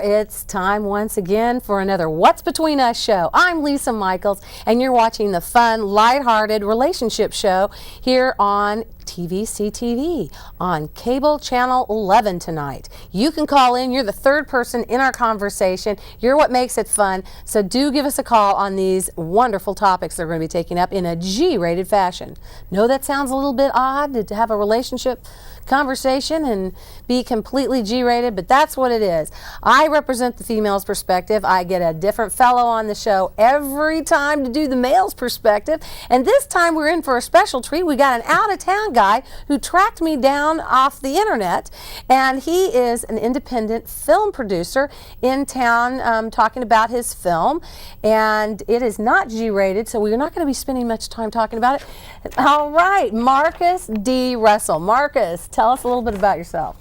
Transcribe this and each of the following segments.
It's time once again for another What's Between Us show. I'm Lisa Micheals, and you're watching the fun, lighthearted relationship show here on TVCTV on cable channel 11 tonight. You can call in. You're the third person in our conversation. You're what makes it fun. So do give us a call on these wonderful topics that we're going to be taking up in a G-rated fashion. No, that sounds a little bit odd to have a relationship conversation and be completely G-rated, but that's what it is. I represent the female's perspective. I get a different fellow on the show every time to do the male's perspective, and this time we're in for a special treat. We got an out-of-town guy who tracked me down off the internet, and he is an independent film producer in town talking about his film, and it is not G-rated, so we're not going to be spending much time talking about it. All right, Marcus D. Russell. Marcus, tell us a little bit about yourself.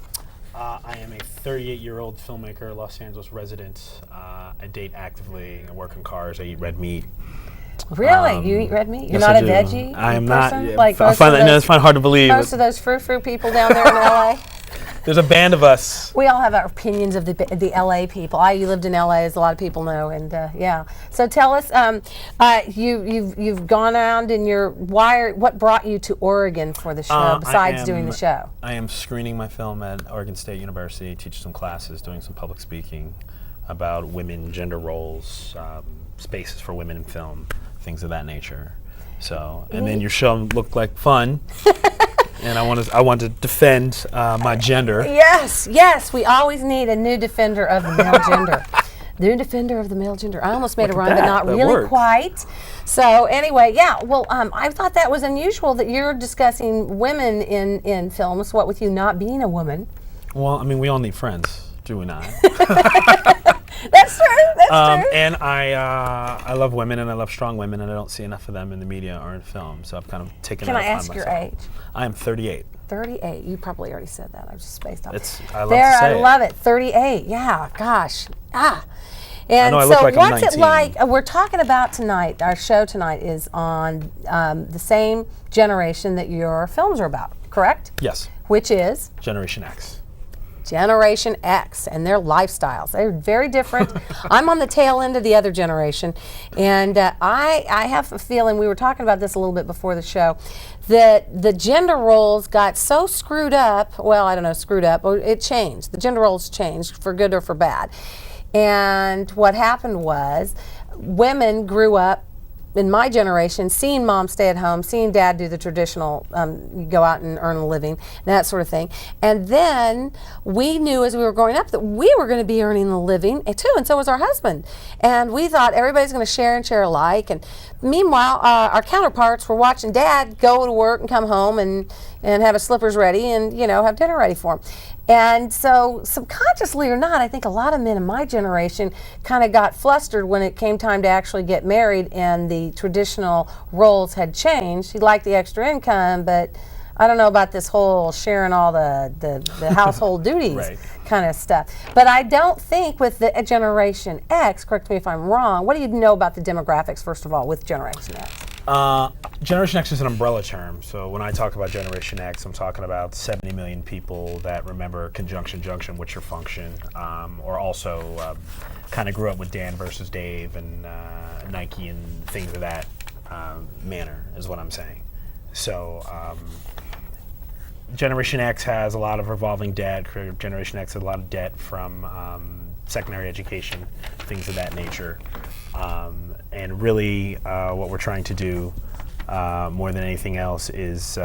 I am a 38-year-old filmmaker, Los Angeles resident. I date actively. I work on cars. I eat red meat. Really? You eat red meat? You're yes, not I a do. veggie I am person? not. Yeah, Like I find hard to believe. Most of those frou-frou people down there in L.A.? There's a band of us. We all have our opinions of the L.A. people. You lived in L.A., as a lot of people know, and yeah. So tell us, you've gone around and what brought you to Oregon for the show besides doing the show? I am screening my film at Oregon State University, teaching some classes, doing some public speaking about women, gender roles, spaces for women in film, things of that nature. So, and then your show looked like fun. And I want to defend my gender. Yes, we always need a new defender of the male gender. New defender of the male gender. I almost made a rhyme, but not really worked. quite. So anyway, yeah, well, I thought that was unusual that you're discussing women in films, what with you not being a woman. Well, I mean, we all need friends, do we not? That's true, that's true. And I love women, and I love strong women, and I don't see enough of them in the media or in film, so I've kind of taken Can it I upon ask myself. your age? I am 38. 38. You probably already said that. I was just spaced off. I love to say I love it. 38. Yeah. Gosh. And I know I so, look like I'm what's 19. it like? We're talking about tonight. Our show tonight is on the same generation that your films are about. Correct? Yes. Which is Generation X. Generation X and their lifestyles. They're very different. I'm on the tail end of the other generation, and I have a feeling, we were talking about this a little bit before the show, that the gender roles got so screwed up, well, I don't know, screwed up, it changed. The gender roles changed for good or for bad. And what happened was women grew up in my generation, seeing mom stay at home, seeing dad do the traditional, go out and earn a living, and that sort of thing. And then we knew as we were growing up that we were going to be earning a living too, and so was our husband. And we thought everybody's going to share and share alike. And meanwhile, our counterparts were watching dad go to work and come home and have his slippers ready and, have dinner ready for him. And so, subconsciously or not, I think a lot of men in my generation kind of got flustered when it came time to actually get married and the traditional roles had changed. He liked the extra income, but I don't know about this whole sharing all the household duties kind of stuff. But I don't think with the Generation X, correct me if I'm wrong, what do you know about the demographics, first of all, with Generation X? Generation X is an umbrella term, so when I talk about Generation X, I'm talking about 70 million people that remember conjunction junction, what's your function, or also kind of grew up with Dan versus Dave and Nike and things of that manner, is what I'm saying. So Generation X has a lot of revolving debt. Generation X has a lot of debt from secondary education, things of that nature. And really what we're trying to do more than anything else is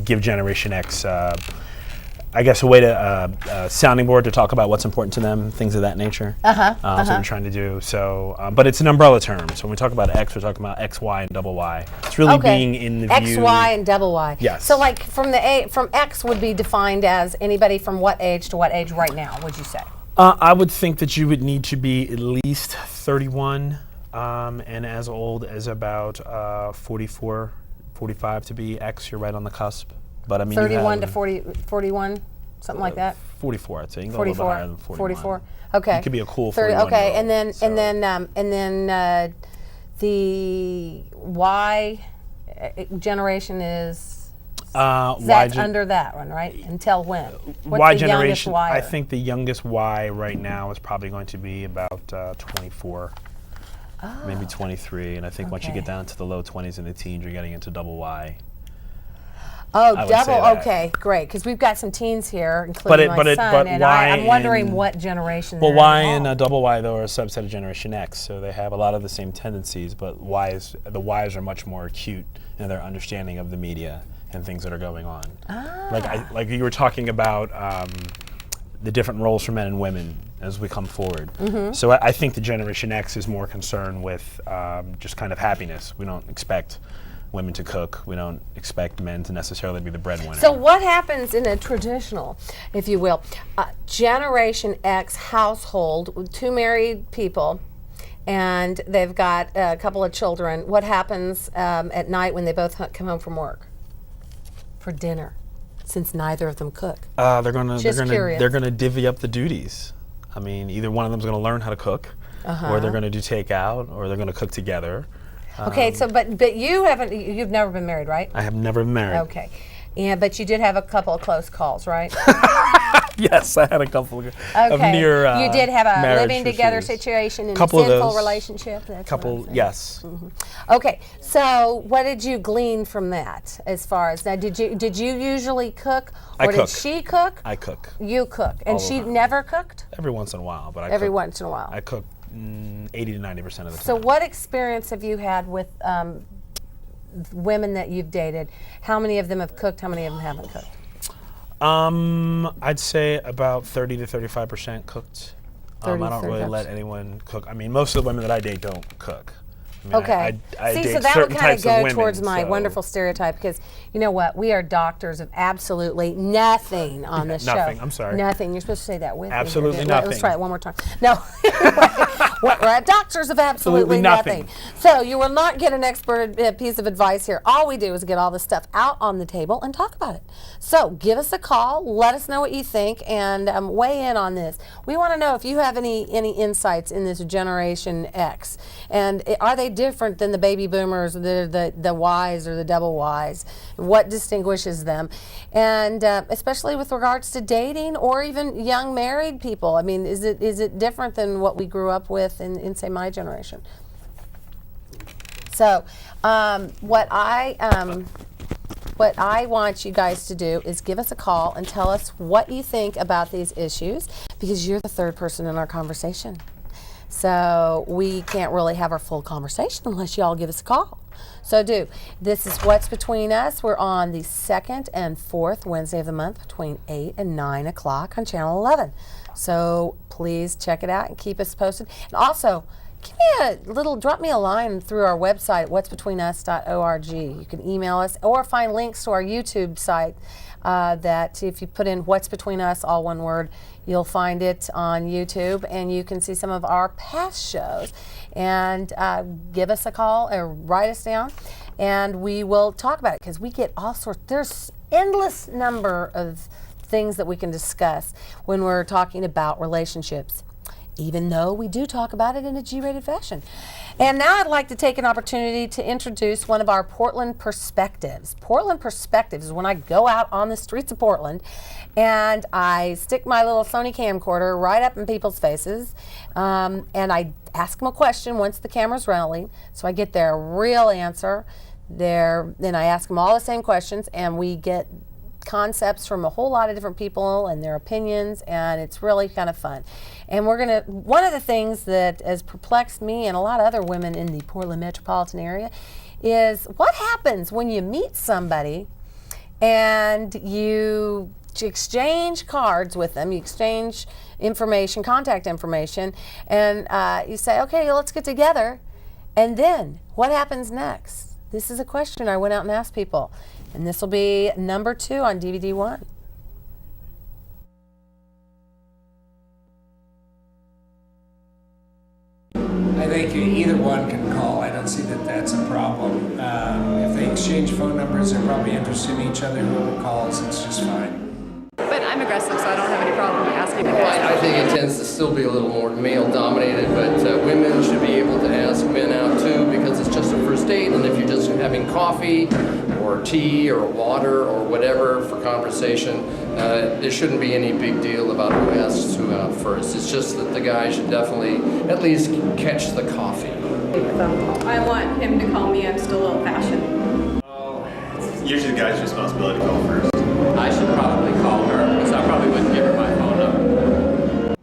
give Generation X, I guess, a way to sounding board to talk about what's important to them, things of that nature. That's what we're trying to do. So, but it's an umbrella term. So when we talk about X, we're talking about X, Y, and double Y. It's really being in the view. X, Y, and double Y. Yes. So like from X would be defined as anybody from what age to what age right now, would you say? I would think that you would need to be at least 31 and as old as about 44, 45 to be X. You're right on the cusp. But I mean, 31 to 41, something like that. 44, I'd say. You can go a little bit higher than 41. 44. Okay. You could be a cool 30. 41. Okay, and then the Y generation is That's under that one, right? Until when? What's Y the generation, youngest Y? I think the youngest Y right now is probably going to be about 24, maybe 23. And I think once you Okay. get down to the low 20s and the teens, you're getting into double Y. Oh, I would say double. that. Okay, great. Because we've got some teens here, including my son, but and Y I'm wondering in- what generation. Well, they're Y involved. and double Y, though, are a subset of Generation X, so they have a lot of the same tendencies, but the Ys are much more acute in their understanding of the media and things that are going on. Like you were talking about the different roles for men and women as we come forward. So I think the Generation X is more concerned with just kind of happiness. We don't expect women to cook. We don't expect men to necessarily be the breadwinner. So what happens in a traditional, if you will, Generation X household with two married people, and they've got a couple of children? What happens at night when they both come home from work for dinner, since neither of them cook? they're gonna curious. divvy up the duties. I mean, either one of them's gonna learn how to cook, or they're gonna do takeout, or they're gonna cook together. Okay, so but you've never been married, right? I have never been married. Okay, but you did have a couple of close calls, right? Yes, I had a couple of Okay, near you did have a marriage living together issues. situation in a Couple of sinful those. relationship. That's what I'm saying. Yes. Okay, so what did you glean from that? As far as now, did you usually cook, I or cook. did she cook? I cook You cook, and All she over. never cooked. every once in a while, but I Every cook, once in a while. I cook 80 to 90% of the So time. what experience have you had with women that you've dated? How many of them have cooked? How many of them haven't cooked? I'd say about 30 to 35% cooked. 30 I to don't really 35%. let anyone cook. I mean, most of the women that I date don't cook. I mean, Okay. I See, date so that would certain kind of types go of women, towards my so- wonderful stereotype, because you know what? We are doctors of absolutely nothing on this show. Nothing. I'm sorry. Nothing. You're supposed to say that with me. Absolutely Let's nothing. try it one more time. No. We're doctors of absolutely Absolutely nothing. So you will not get an expert piece of advice here. All we do is get all this stuff out on the table and talk about it. So give us a call. Let us know what you think, and weigh in on this. We want to know if you have any insights in this Generation X, and are they different than the baby boomers, the Ys or the double Ys? What distinguishes them? And especially with regards to dating or even young married people. I mean, is it different than what we grew up with in say my generation? So what I want you guys to do is give us a call and tell us what you think about these issues, because you're the third person in our conversation. So we can't really have our full conversation unless y'all give us a call. So this is What's Between Us. We're on the second and fourth Wednesday of the month between 8 and 9 o'clock on Channel 11. So please check it out and keep us posted. And also, drop me a line through our website, what'sbetweenus.org. You can email us or find links to our YouTube site that if you put in What's Between Us, all one word, you'll find it on YouTube, and you can see some of our past shows. And give us a call or write us down, and we will talk about it, because we get all sorts. There's endless number of things that we can discuss when we're talking about relationships, even though we do talk about it in a G-rated fashion. And now I'd like to take an opportunity to introduce one of our Portland perspectives. Portland perspectives is when I go out on the streets of Portland and I stick my little Sony camcorder right up in people's faces, and I ask them a question once the camera's rolling, so I get their real answer. Then I ask them all the same questions, and we get concepts from a whole lot of different people and their opinions, and it's really kind of fun. And one of the things that has perplexed me and a lot of other women in the Portland metropolitan area is what happens when you meet somebody and you exchange cards with them, you exchange information, contact information, and you say, okay, let's get together, and then what happens next? This is a question I went out and asked people. And this will be number 2 on DVD 1. I think either one can call. I don't see that that's a problem. If they exchange phone numbers, they're probably interested in each other. Whoever calls, it's just fine. But I'm aggressive, so I don't have any problem asking the Well, guys. I think it tends to still be a little more male-dominated, but women should be able to ask men out too, because it's just a first date, and if you're just having coffee or or tea or water or whatever for conversation. There shouldn't be any big deal about who asks who out first. It's just that the guy should definitely at least catch the coffee. I want him to call me. I'm still old-fashioned. It's usually the guy's responsibility to call first. I should probably call her, because I probably wouldn't give her my phone number.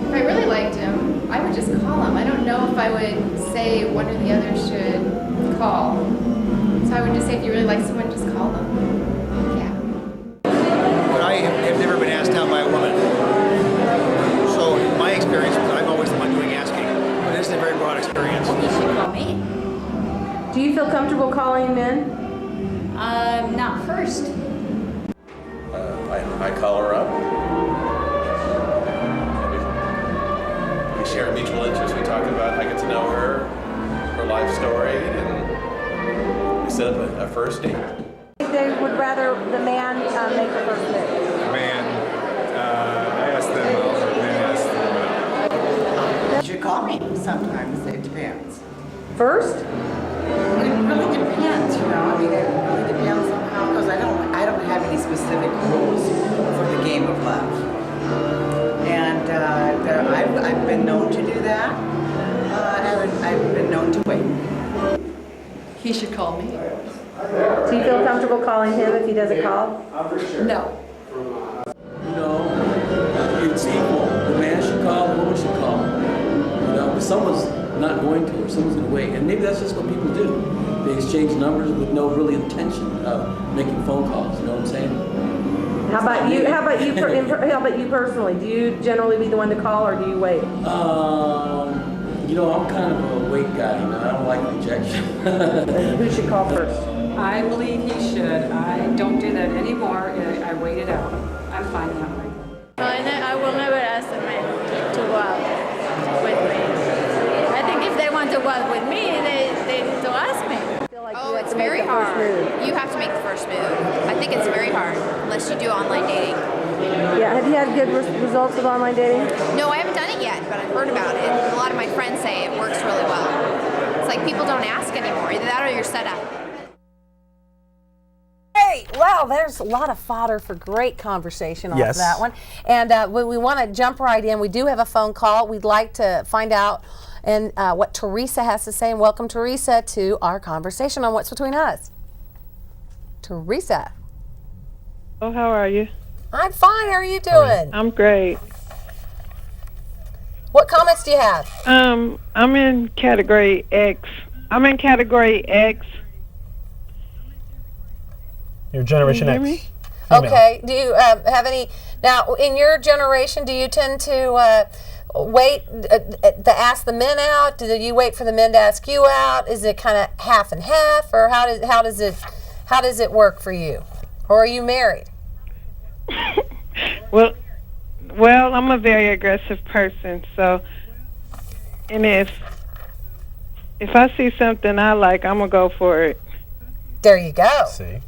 If I really liked him, I would just call him. I don't know if I would say one or the other should call. So I would just say if you really like someone, just call them. Yeah. But I have never been asked out by a woman. So in my experience, I'm always the one doing asking. But this is a very broad experience. You should call me. Do you feel comfortable calling men? Not first. I call her up. And we share mutual interests. We talk about, I get to know her life story, and we set up a first date. They would rather the man make the first move. Man, I ask them out, or men ask them out. You should call me sometimes, it depends. First? It really depends, you know, I mean, it really depends on how, because I don't have any specific rules for the game of love. And I've been known to do that, and I've been known to wait. He should call me. Do you feel comfortable calling him if he doesn't call? No. No, it's equal. The man should call, the woman should call. You know, if someone's not going to, or someone's going to wait, and maybe that's just what people do. They exchange numbers with no really intention of making phone calls. You know what I'm saying? How about you? How about you personally? Do you generally be the one to call, or do you wait? You know, I'm kind of a wait guy. You know, I don't like rejection. Who should call first? I believe he should. I don't do that anymore. I wait it out. I'm fine that way. I will never ask a man to go out with me. I think if they want to go out with me, they need to ask me. Oh, it's very hard. You have to make the first move. I think it's very hard unless you do online dating. Yeah, have you had good results with online dating? No, I haven't done it yet, but I've heard about it. A lot of my friends say it works really well. It's like people don't ask anymore. Either that or you're set up. Hey, wow, there's a lot of fodder for great conversation off Yes. that one. And we want to jump right in. We do have a phone call. We'd like to find out what Teresa has to say. And welcome, Teresa, to our conversation on What's Between Us. Teresa. Oh, how are you? I'm fine. How are you doing? I'm great. What comments do you have? I'm in category X. Your Generation Can you X. hear me? Female. Okay. Do you have any, now in your generation, do you tend to wait to ask the men out? Do you wait for the men to ask you out? Is it kind of half and half, or how does it work for you? Or are you married? Well, I'm a very aggressive person, so, and if I see something I like, I'm gonna go for it. There you go. See.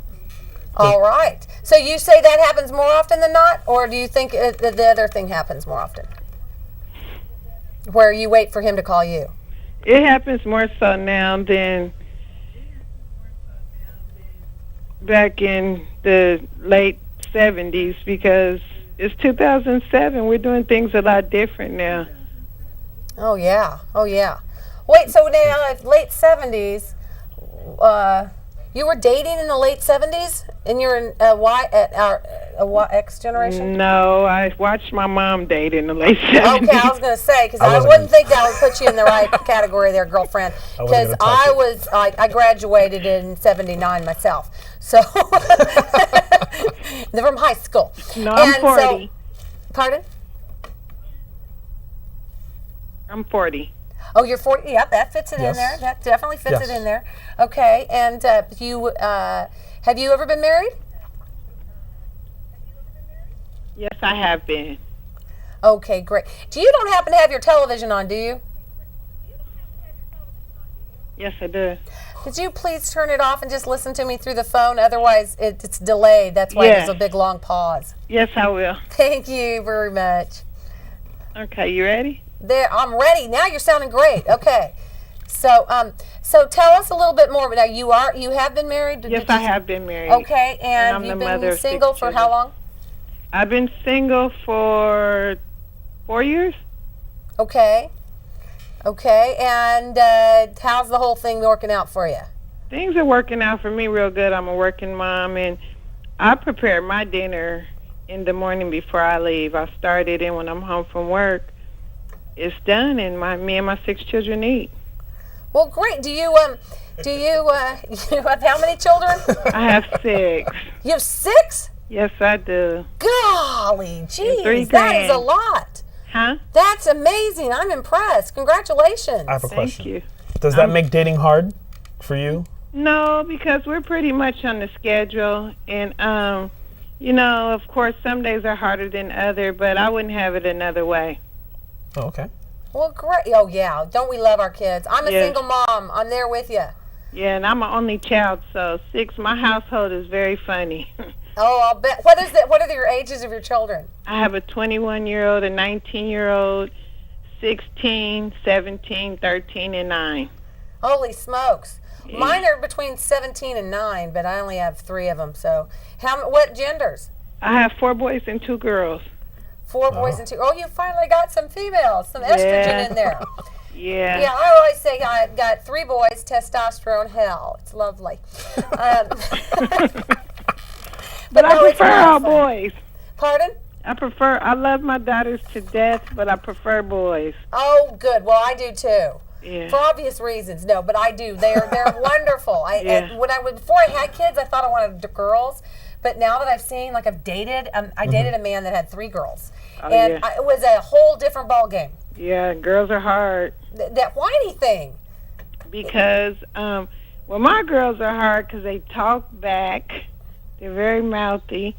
All right. So you say that happens more often than not, or do you think the other thing happens more often? Where you wait for him to call you? It happens more so now than back in the late 70s, because it's 2007. We're doing things a lot different now. Oh yeah. Wait, so now late 70s, you were dating in the late 70s, and you're in X generation? No, I watched my mom date in the late 70s. Okay, I was going to say, because I wouldn't think that would put you in the right category there, girlfriend. Because I graduated in 79 myself. So, from high school. No, I'm 40. So, pardon? I'm 40. Oh, you're 40. Yep, that fits it in there. That definitely fits it in there. Okay, and have you ever been married? Yes, I have been. Okay, great. You don't happen to have your television on, do you? Yes, I do. Could you please turn it off and just listen to me through the phone? Otherwise, it's delayed. That's why there's a big, long pause. Yes, I will. Thank you very much. Okay, you ready? There, I'm ready. Now you're sounding great. Okay. So tell us a little bit more. Now you have been married. Yes, I have been married. Okay, and I'm you've the mother been of 6 single for how children. long? I've been single for 4 years. Okay, and how's the whole thing working out for you? Things are working out for me real good. I'm a working mom, and I prepare my dinner in the morning before I leave. I start it, and when I'm home from work, it's done, and me and my 6 children eat. Well, great. Do you you have how many children? I have 6. You have 6? Yes, I do. Golly, geez, 3 that is a grands. lot. Huh? That's amazing. I'm impressed. Congratulations. I have a question. Thank you. Does that make dating hard for you? No, because we're pretty much on the schedule, and you know, of course, some days are harder than other, but I wouldn't have it another way. Oh, okay. Well, great. Oh, yeah. Don't we love our kids? I'm a Yes. single mom. I'm there with you. Yeah, and I'm an only child, so 6. My household is very funny. Oh, I'll bet. What are your ages of your children? I have a 21-year-old, a 19-year-old, 16, 17, 13, and 9. Holy smokes. Yeah. Mine are between 17 and 9, but I only have 3 of them. So, what genders? I have 4 boys and 2 girls. 4 boys and 2. Oh, you finally got some females, some estrogen in there. Yeah. Yeah, I always say I've got 3 boys, testosterone hell. It's lovely. But I no, it's prefer not all fun. boys. Pardon? I love my daughters to death, but I prefer boys. Oh, good. Well, I do too. Yeah. For obvious reasons, no, but I do. They're wonderful. Yeah. Before I had kids, I thought I wanted girls, but now that I've seen, like I've dated, I dated a man that had 3 girls, Oh, and yeah. it was a whole different ball game. Yeah, girls are hard. That whiny thing. Because, well, my girls are hard because they talk back. They're very mouthy.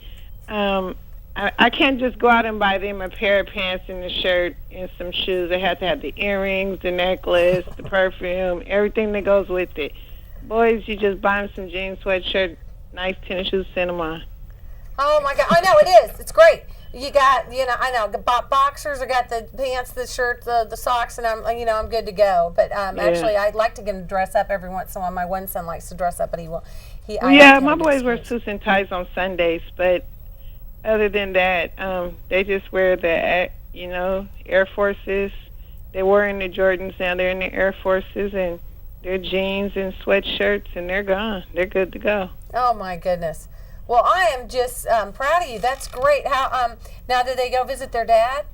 I can't just go out and buy them a pair of pants and a shirt and some shoes. They have to have the earrings, the necklace, the perfume, everything that goes with it. Boys, you just buy them some jeans, sweatshirt, nice tennis shoes, send them on. Oh my God! I know it is. It's great. You got, I know the boxers. I got the pants, the shirt, the socks, and I'm good to go. But actually, I'd like to get him to dress up every once in a while. My one son likes to dress up, but he will. My boys wear suits and ties on Sundays, but other than that, they just wear the, Air Forces. They're wearing the Jordans now. They're in the Air Forces, and their jeans and sweatshirts, and they're gone. They're good to go. Oh my goodness. Well, I am just proud of you. That's great. How now do they go visit their dad?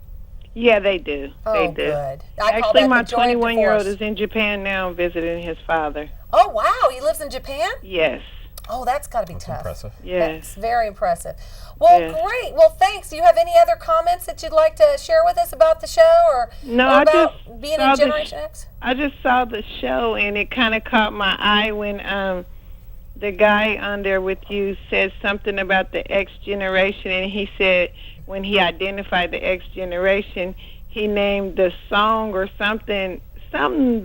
Yeah, they do. Oh, they do. Good. I call Actually, that my the joint 21-year-old divorce. is in Japan now visiting his father. Oh wow, he lives in Japan? Yes. Oh, that's got to be tough. Impressive. Yes. That's very impressive. Well, great. Well, thanks. Do you have any other comments that you'd like to share with us about the show or No, about I just being saw in Generation X? I just saw the show, and it kind of caught my eye when the guy on there with you said something about the X generation, and he said when he identified the X generation, he named the song or something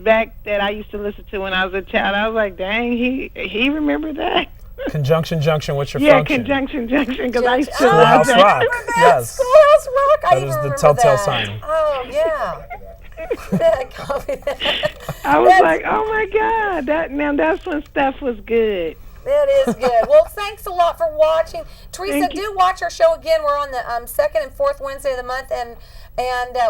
back that I used to listen to when I was a child. I was like, dang, he remembered that. Conjunction junction. What's your Yeah, function? conjunction junction, because I used to Schoolhouse love that. Rock. Yes. Schoolhouse Rock. That is the telltale sign. Oh yeah. I was like, oh my God, that's when stuff was good. That is good. Well, thanks a lot for watching. Teresa, Thank you. do watch our show again. We're on the second and fourth Wednesday of the month, and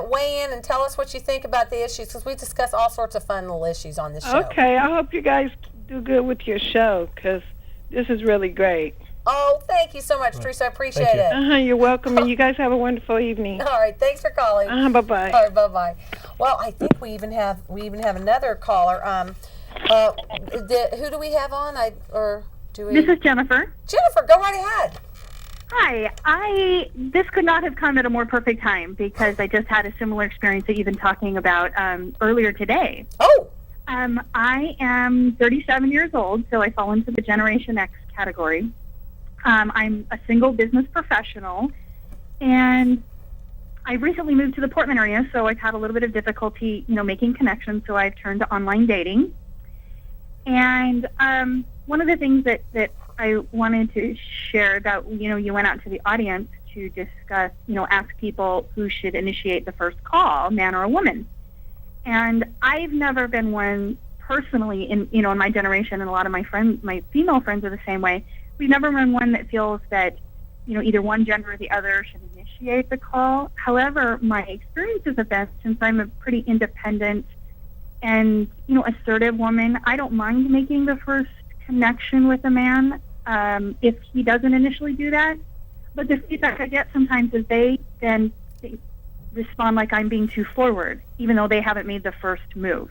weigh in and tell us what you think about the issues, because we discuss all sorts of fun little issues on this show. Okay, I hope you guys do good with your show, because this is really great. Oh, thank you so much, Teresa. I appreciate it. You're welcome, and you guys have a wonderful evening. All right, thanks for calling. Bye-bye. All right, bye-bye. Well, I think we even have another caller. Who do we have on? This is Jennifer. Jennifer, go right ahead. Hi. This could not have come at a more perfect time because I just had a similar experience that you've been talking about earlier today. Oh. I am 37 years old, so I fall into the Generation X category. I'm a single business professional, and I recently moved to the Portland area, so I've had a little bit of difficulty, making connections, so I've turned to online dating. And one of the things that I wanted to share that, you went out to the audience to discuss, ask people who should initiate the first call, man or a woman. And I've never been one personally, in my generation, and a lot of my friends, my female friends, are the same way. We've never been one that feels that either one gender or the other should initiate the call. However, my experiences have been, since I'm a pretty independent and assertive woman, I don't mind making the first connection with a man if he doesn't initially do that. But the feedback I get sometimes is they respond like I'm being too forward, even though they haven't made the first move.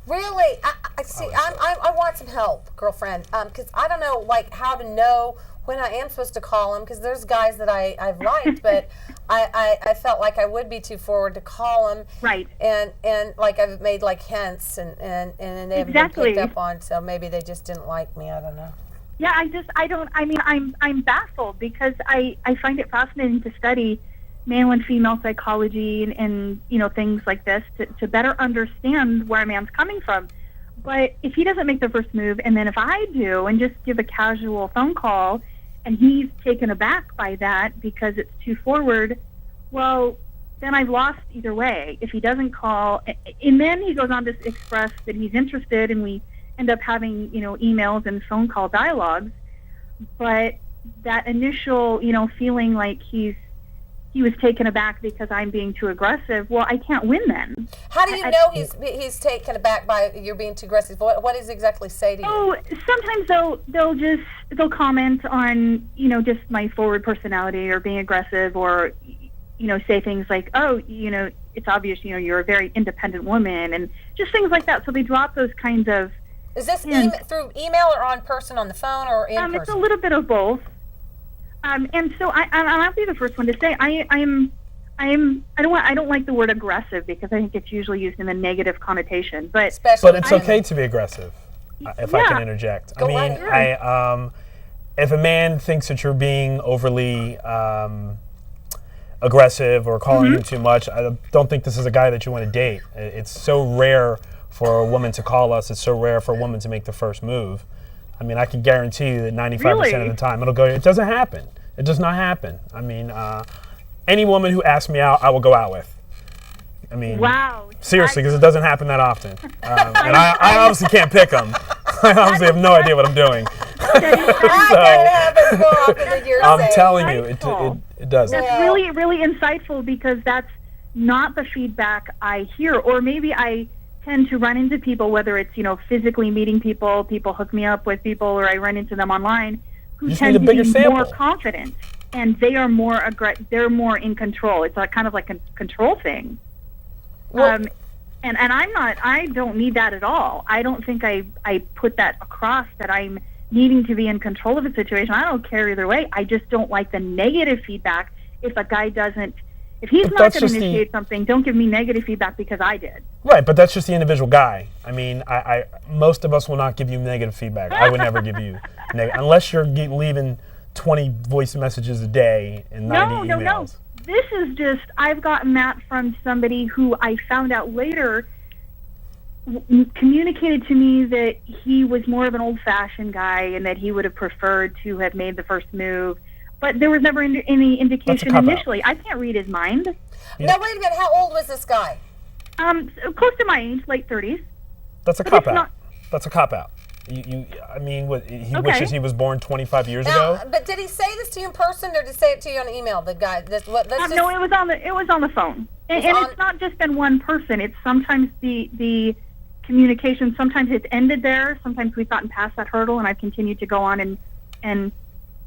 Really? I see. I want some help, girlfriend, because I don't know how to know when I am supposed to call him, because there's guys that I've liked, but I felt like I would be too forward to call him. Right. And I've made hints and they haven't been picked up on, so maybe they just didn't like me. I don't know. Yeah, I'm baffled because I find it fascinating to study male and female psychology and things like this to better understand where a man's coming from. But if he doesn't make the first move, and then if I do and just give a casual phone call and he's taken aback by that because it's too forward, well, then I've lost either way. If he doesn't call, and then he goes on to express that he's interested, and we end up having emails and phone call dialogues, but that initial feeling like he was taken aback because I'm being too aggressive, well, I can't win then. How do you know he's taken aback by you're being too aggressive? What does he exactly say to you? Oh, sometimes they'll comment on just my forward personality or being aggressive, or say things like, oh, it's obvious you're a very independent woman, and just things like that. So they drop those kinds of. Is this through email or on person on the phone or in person? It's a little bit of both. And so I'll be the first one to say I don't like the word aggressive because I think it's usually used in a negative connotation. But it's okay to be aggressive, if I can interject. If a man thinks that you're being overly aggressive or calling him too much, I don't think this is a guy that you want to date. It's so rare for a woman to call us. It's so rare for a woman to make the first move. I mean, I can guarantee you that 95% of the time it'll go. It doesn't happen. It does not happen. I mean, any woman who asks me out, I will go out with. I mean, wow. Seriously, because it doesn't happen that often. And I obviously can't pick them. I obviously have no idea what I'm doing. I'm telling you, it does. That's really, really insightful, because that's not the feedback I hear. Or maybe I tend to run into people, whether it's physically meeting people hook me up with people, or I run into them online, who tend to be more confident, and they are they're more in control. It's kind of like a control thing. Well, and I don't need that at all. I don't think I put that across, that I'm needing to be in control of a situation. I don't care either way. I just don't like the negative feedback. If a guy doesn't, if he's not going to initiate something, don't give me negative feedback because I did. Right, but that's just the individual guy. I mean, most of us will not give you negative feedback. I would never give you unless you're leaving 20 voice messages a day and 90 emails. No. This is just, I've gotten that from somebody who I found out later communicated to me that he was more of an old-fashioned guy and that he would have preferred to have made the first move. But there was never any indication initially. I can't read his mind. Yeah. Now, wait a minute. How old was this guy? Close to my age, late 30s. That's a cop-out. That's a cop-out. I mean, he wishes he was born 25 years ago. But did he say this to you in person, or did he say it to you on email? The guy. No, it was on the phone, and it's not just been one person. It's sometimes the communication. Sometimes it's ended there. Sometimes we've gotten past that hurdle, and I've continued to go on and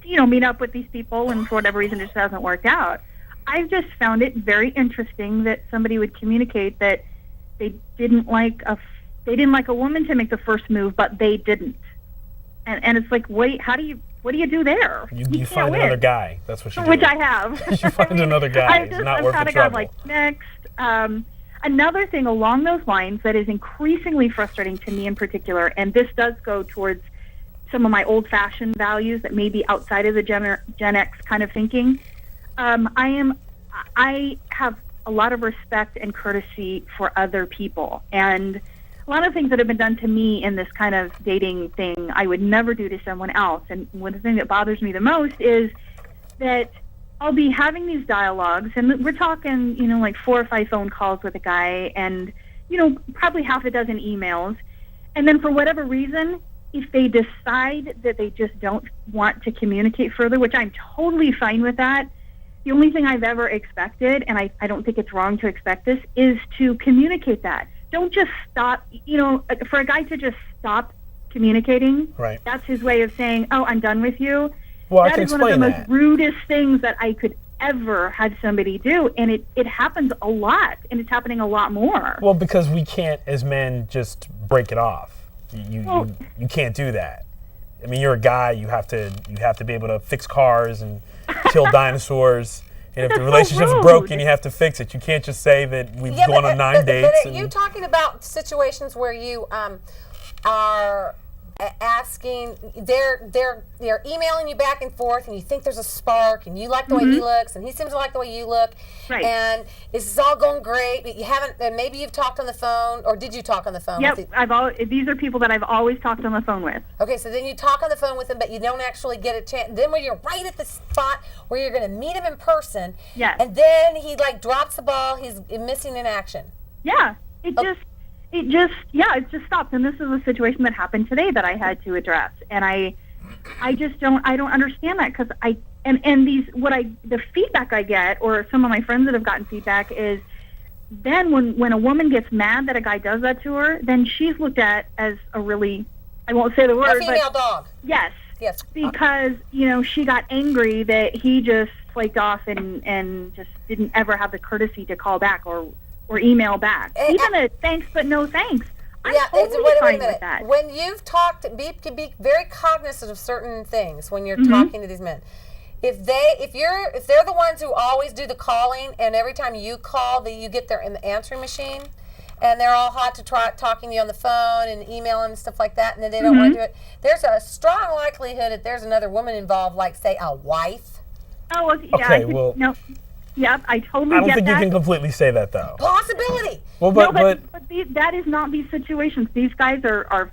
meet up with these people, and for whatever reason, it just hasn't worked out. I've just found it very interesting that somebody would communicate that they didn't like a woman to make the first move, but they didn't. And it's like, wait, what do you do there? You find another guy. That's what you do. Which I have. You find another guy. It's not worth the trouble. Like, next. Another thing along those lines that is increasingly frustrating to me in particular, and this does go towards some of my old-fashioned values that may be outside of the Gen X kind of thinking. I have a lot of respect and courtesy for other people, and a lot of things that have been done to me in this kind of dating thing I would never do to someone else. And one thing that bothers me the most is that I'll be having these dialogues, and we're talking, like 4 or 5 phone calls with a guy, and probably half a dozen emails. And then for whatever reason, if they decide that they just don't want to communicate further, which I'm totally fine with that, the only thing I've ever expected, and I don't think it's wrong to expect this, is to communicate that. Don't just stop, for a guy to just stop communicating, right. That's his way of saying, oh, I'm done with you. Well, that is one of the most rudest things that I could ever had somebody do, and it happens a lot, and it's happening a lot more. Well, because we can't, as men, just break it off. You can't do that. I mean, you're a guy. You have to be able to fix cars and kill dinosaurs. And if the relationship's broken, you have to fix it. You can't just say that we've gone on 9 dates. But are you talking about situations where you are asking, they're emailing you back and forth, and you think there's a spark, and you like the way he looks, and he seems to like the way you look, right. And this is all going great, but you haven't, and maybe you've talked on the phone, or did you talk on the phone? Yep, these are people that I've always talked on the phone with. Okay, so then you talk on the phone with them, but you don't actually get a chance. Then when you're right at the spot where you're going to meet him in person, yes. And then he drops the ball, he's missing in action. Yeah, it just stopped. And this is a situation that happened today that I had to address. And I don't understand that, because the feedback I get, or some of my friends that have gotten feedback, is then when a woman gets mad that a guy does that to her, then she's looked at as a really, I won't say the word, a female dog. Yes. Yes. Because, she got angry that he just flaked off and just didn't ever have the courtesy to call back or email back. Even a thanks but no thanks. I'm totally fine with that. When you've talked, be very cognizant of certain things when you're talking to these men. If they're the ones who always do the calling, and every time you call, you get in the answering machine, and they're all hot to talking to you on the phone and emailing and stuff like that, and then they don't want to do it, there's a strong likelihood that there's another woman involved, like, say, a wife. Oh, well, yeah. Okay, well... No. Yep, I totally get that. I don't think you can completely say that, though. Possibility. Well, but that is not these situations. These guys are,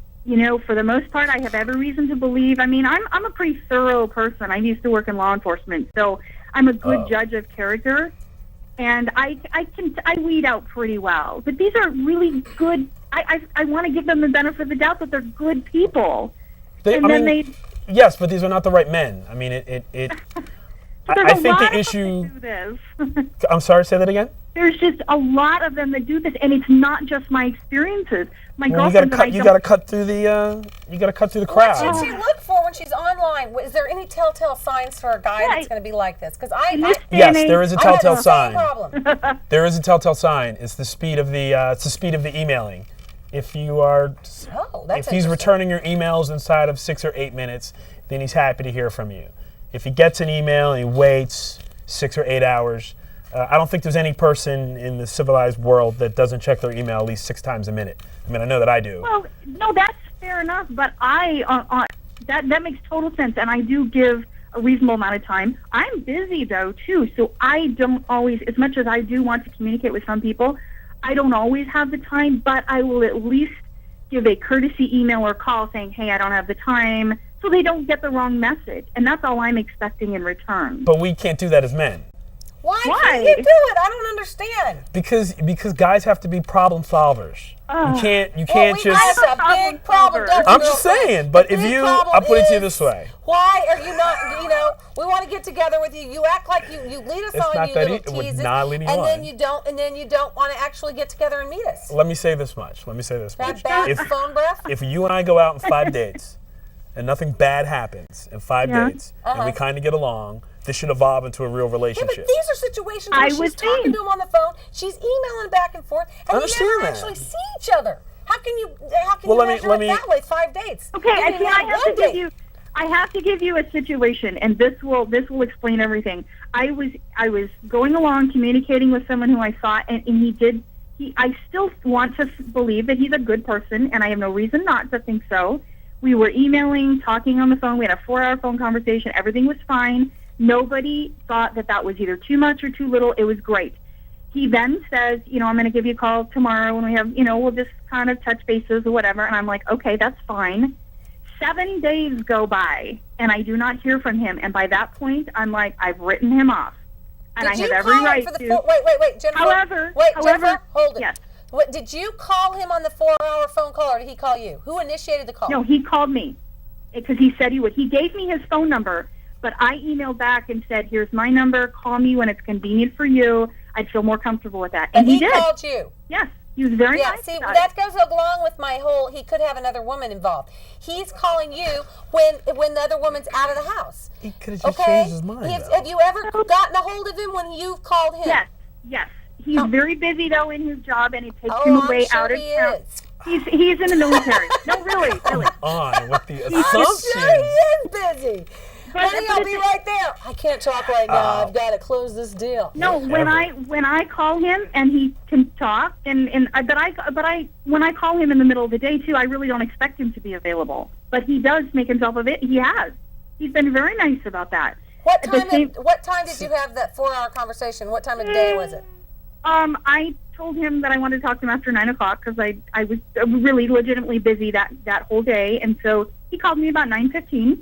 for the most part, I have every reason to believe. I mean, I'm a pretty thorough person. I used to work in law enforcement, so I'm a good judge of character, and I weed out pretty well. But these are really good. I want to give them the benefit of the doubt that they're good people. Yes, but these are not the right men. I mean, I think the issue. I'm sorry, say that again? There's just a lot of them that do this, and it's not just my experiences. My girlfriend. You got to cut through the. You got to cut through the crowd. What should she look for when she's online? Is there any telltale signs for a guy that's going to be like this? Because yes, there is a telltale sign. There is a telltale sign. It's the speed of the emailing. If you are, if he's returning your emails inside of 6 or 8 minutes, then he's happy to hear from you. If he gets an email and he waits 6 or 8 hours, I don't think there's any person in the civilized world that doesn't check their email at least 6 times a minute. I mean, I know that I do. Well, no, that's fair enough, but that makes total sense, and I do give a reasonable amount of time. I'm busy, though, too, so I don't always, as much as I do want to communicate with some people, I don't always have the time, but I will at least give a courtesy email or call saying, hey, I don't have the time, so they don't get the wrong message. And that's all I'm expecting in return. But we can't do that as men. Why can't you do it? I don't understand. Because guys have to be problem solvers. You can't just. That's a big problem. I'm just saying. But if you, I'll put it to you this way. Why are you not? We want to get together with you. You act like you lead us on. You little teases, and then you don't. And then you don't want to actually get together and meet us. Let me say this much. That bad phone breath. If you and I go out on 5 dates, and nothing bad happens in 5 dates, and we kind of get along, this should evolve into a real relationship. Yeah, but these are situations where she's talking to him on the phone, she's emailing back and forth, and you never actually see each other. How can you measure it that way? 5 dates. Okay, I have to give you a situation, and this will explain everything. I was going along communicating with someone who I saw, and I still want to believe that he's a good person, and I have no reason not to think so. We were emailing, talking on the phone. We had a 4-hour phone conversation. Everything was fine. Nobody thought that was either too much or too little. It was great. He then says, I'm going to give you a call tomorrow when we have, we'll just kind of touch bases or whatever. And I'm like, okay, that's fine. 7 days go by, and I do not hear from him. And by that point, I'm like, I've written him off. And I have every right to. Wait, Jennifer. However, Jennifer, hold it. Yes. What did you call him on the 4-hour phone call, or did he call you? Who initiated the call? No, he called me because he said he would. He gave me his phone number, but I emailed back and said, "Here's my number. Call me when it's convenient for you. I'd feel more comfortable with that." And he did. Called you. Yes, he was very nice. See, about that it. goes along with my whole. He could have another woman involved. He's calling you when the other woman's out of the house. He could have just changed his mind. Have you ever gotten a hold of him when you've called him? Yes. He's very busy though in his job, and it takes him away out of town. He's in the military. No, really. On with the I'm assumption. sure he is busy. Honey, I'll be right there. I can't talk right now. I've got to close this deal. No, when I call him and he can talk, but when I call him in the middle of the day too, I really don't expect him to be available. But he does make himself available. He has. He's been very nice about that. What time did you have that 4-hour conversation? What time of day was it? I told him that I wanted to talk to him after 9 o'clock because I was really legitimately busy that whole day, and so he called me about 9:15.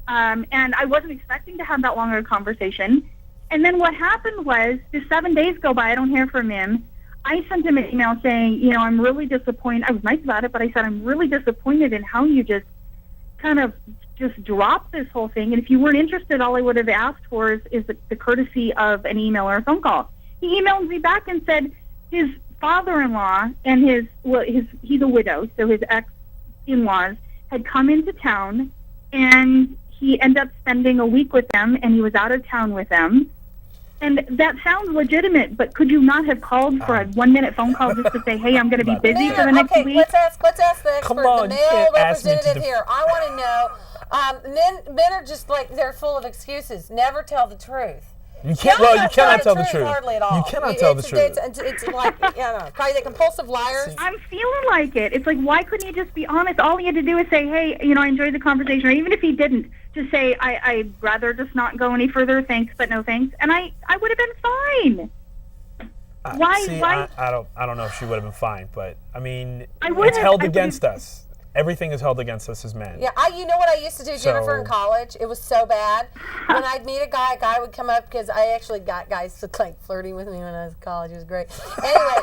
And I wasn't expecting to have that long of a conversation. And then what happened was, just 7 days go by, I don't hear from him. I sent him an email saying, I'm really disappointed. I was nice about it, but I said, I'm really disappointed in how you just kind of just dropped this whole thing. And if you weren't interested, all I would have asked for is the courtesy of an email or a phone call. He emailed me back and said his father-in-law and he's a widow, so his ex-in-laws had come into town, and he ended up spending a week with them, and he was out of town with them. And that sounds legitimate, but could you not have called for a 1-minute phone call just to say, hey, I'm going to be busy for the next week? Let's ask the expert, the male representative here. I want to know, men are just like, they're full of excuses. Never tell the truth. You cannot tell the truth. Hardly at all. You cannot tell the truth. It's like, probably the compulsive liars. I'm feeling like it. It's like, why couldn't he just be honest? All he had to do was say, hey, I enjoyed the conversation. Or even if he didn't, just say, I'd rather just not go any further. Thanks, but no thanks. And I would have been fine. Why? I don't know if she would have been fine, but I mean, it's held against us. Everything is held against us as men. Yeah, you know what I used to do, Jennifer, in college? It was so bad. When I'd meet a guy would come up, because I actually got guys like flirting with me when I was in college. It was great. Anyway,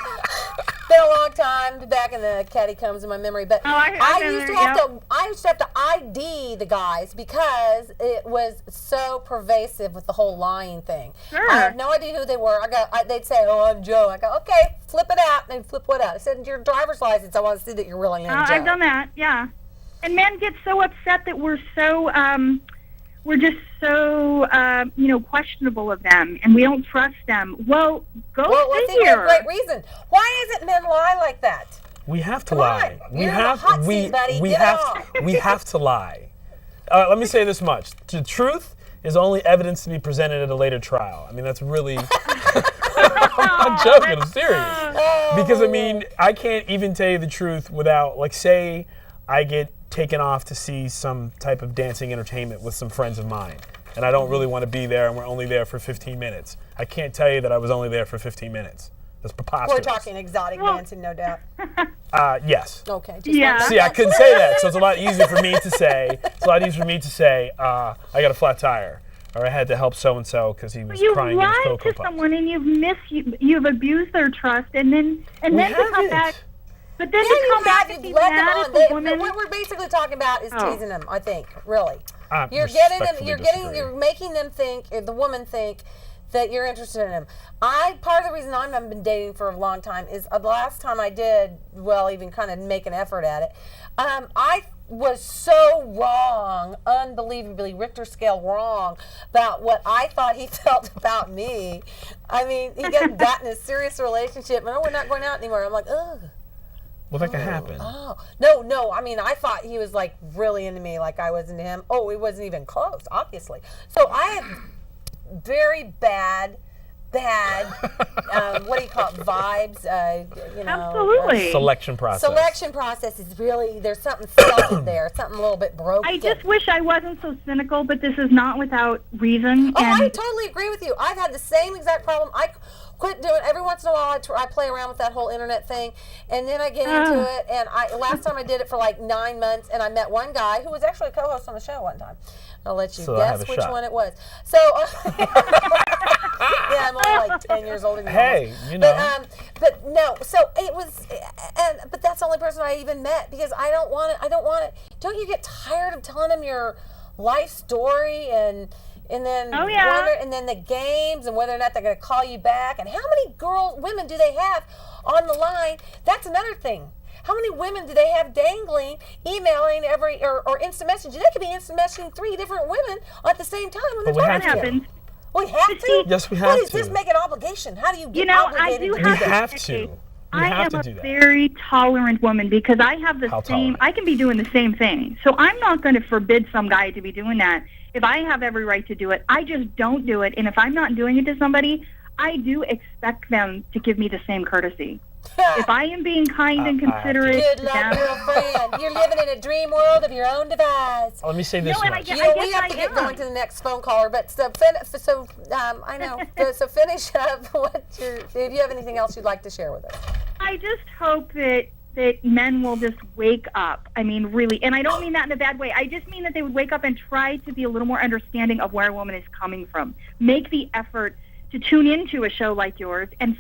been a long time, back in the catacombs of my memory. But I used to have to ID the guys because it was so pervasive with the whole lying thing. Sure. I had no idea who they were. They'd say, "Oh, I'm Joe." I go, "Okay, flip it out." And flip what out? I said, "Your driver's license. I want to see that you're really named Joe." I've done that. Yeah, and men get so upset that we're just so questionable of them, and we don't trust them. Well, let's sit here. Great reason. Why is it men lie like that? We have to lie. We have to lie. Let me say this much: the truth is only evidence to be presented at a later trial. I mean, that's really. I'm not joking. I'm serious. Because I mean, I can't even tell you the truth without, like, say, I get taken off to see some type of dancing entertainment with some friends of mine, and I don't really want to be there, and we're only there for 15 minutes. I can't tell you that I was only there for 15 minutes. That's preposterous. We're talking exotic dancing, no doubt. Yes. Okay. See, I couldn't say that, so it's a lot easier for me to say. I got a flat tire, or I had to help so and so because he was crying in his Cocoa Puffs. You've lied to someone, and you've abused their trust, and then to come back. But then to come back and be mad at the woman. What we're basically talking about is teasing them. I think, really. You're making them think, the woman think, that you're interested in him. Part of the reason I haven't been dating for a long time is the last time I did, even kind of make an effort at it, I was so wrong, unbelievably Richter scale wrong, about what I thought he felt about me. I mean, he got in a serious relationship, and we're not going out anymore. I'm like, ugh. Well, that could happen. Oh, no. I mean, I thought he was like really into me, like I was into him. Oh, it wasn't even close, obviously. So I have very bad, what do you call it, vibes, Absolutely. Selection process. Selection process is really, there's something stuck there, something a little bit broken. I just wish I wasn't so cynical, but this is not without reason. Oh, I totally agree with you. I've had the same exact problem. I quit doing it. Every once in a while I play around with that whole internet thing, and then I get into it, and last time I did it for like 9 months, and I met one guy who was actually a co-host on the show one time. I'll let you guess which one it was. So, yeah, I'm only like 10 years older than you. Hey, you know. But no, so it was, but that's the only person I even met because I don't want it. Don't you get tired of telling them your life story and then and then the games and whether or not they're going to call you back and how many women do they have on the line? That's another thing. How many women do they have dangling, emailing or instant messaging? They could be instant messaging 3 different women at the same time when they're talking to you. We have to? Yes, we have What to. does this make an obligation? How do you get I obligated do to do We that? have to. I am a very tolerant woman because I have the same, I can be doing the same thing. So I'm not going to forbid some guy to be doing that. If I have every right to do it, I just don't do it. And if I'm not doing it to somebody, I do expect them to give me the same courtesy. If I am being kind and considerate Good luck, girlfriend. You're living in a dream world of your own device. Let me say this much. We have to get going to the next phone caller, but I know. So finish up. If you have anything else you'd like to share with us. I just hope that men will just wake up. I mean, really. And I don't mean that in a bad way. I just mean that they would wake up and try to be a little more understanding of where a woman is coming from. Make the effort to tune into a show like yours and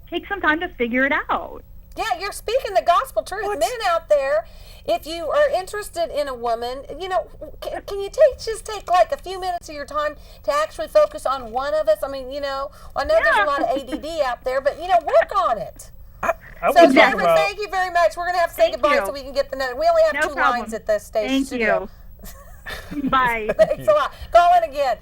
take some time to figure it out. Yeah, you're speaking the gospel truth. Men out there, if you are interested in a woman, can you just take like a few minutes of your time to actually focus on one of us? I mean, I know there's a lot of ADD out there, but work on it. So, Jennifer, thank you very much. We're going to have to say goodbye so we can get the note. We only have 2 lines at this station. Thank you. Bye. Thanks a lot. Call in again.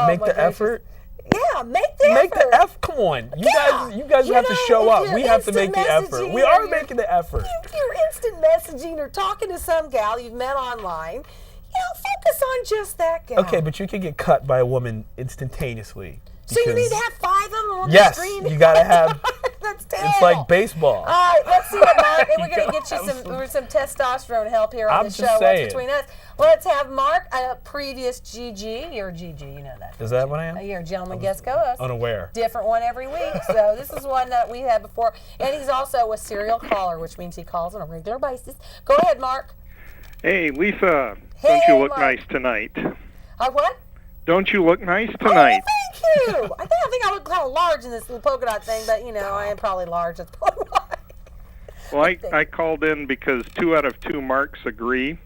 Make the effort. Yeah, make the effort. Make the effort. Come on. You guys have to show up. We have to make the effort. We are making the effort. You're instant messaging or talking to some gal you've met online. Focus on just that gal. Okay, but you can get cut by a woman instantaneously. So you need to have 5 of them on the yes, screen? Yes, you got to have. That's terrible. It's like baseball. All right, let's see what Mark, and we're going to get you some testosterone help here on the show. What's between us? Let's have Mark, a previous GG. You're a GG, you know that. Is that what I am? You're a gentleman guest co-host. Unaware. Different one every week. So this is one that we had before. And he's also a serial caller, which means he calls on a regular basis. Go ahead, Mark. Hey, Lisa. Don't you look nice tonight? What? Don't you look nice tonight? Oh, thank you. I think I look kind of large in this little polka dot thing, but I am probably large. That's probably why. Well, I called in because 2 out of 2 marks agree